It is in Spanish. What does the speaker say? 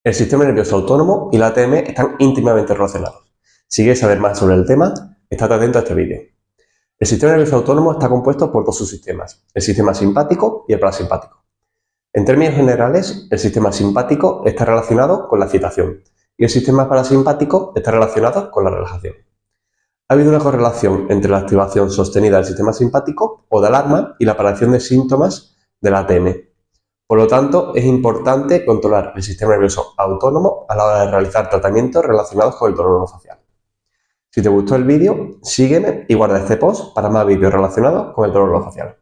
El sistema nervioso autónomo y la ATM están íntimamente relacionados. Si quieres saber más sobre el tema, estate atento a este vídeo. El sistema nervioso autónomo está compuesto por dos subsistemas, el sistema simpático y el parasimpático. En términos generales, el sistema simpático está relacionado con la excitación y el sistema parasimpático está relacionado con la relajación. Ha habido una correlación entre la activación sostenida del sistema simpático o de alarma y la aparición de síntomas de la ATM. Por lo tanto, es importante controlar el sistema nervioso autónomo a la hora de realizar tratamientos relacionados con el dolor orofacial. Si te gustó el vídeo, sígueme y guarda este post para más vídeos relacionados con el dolor orofacial.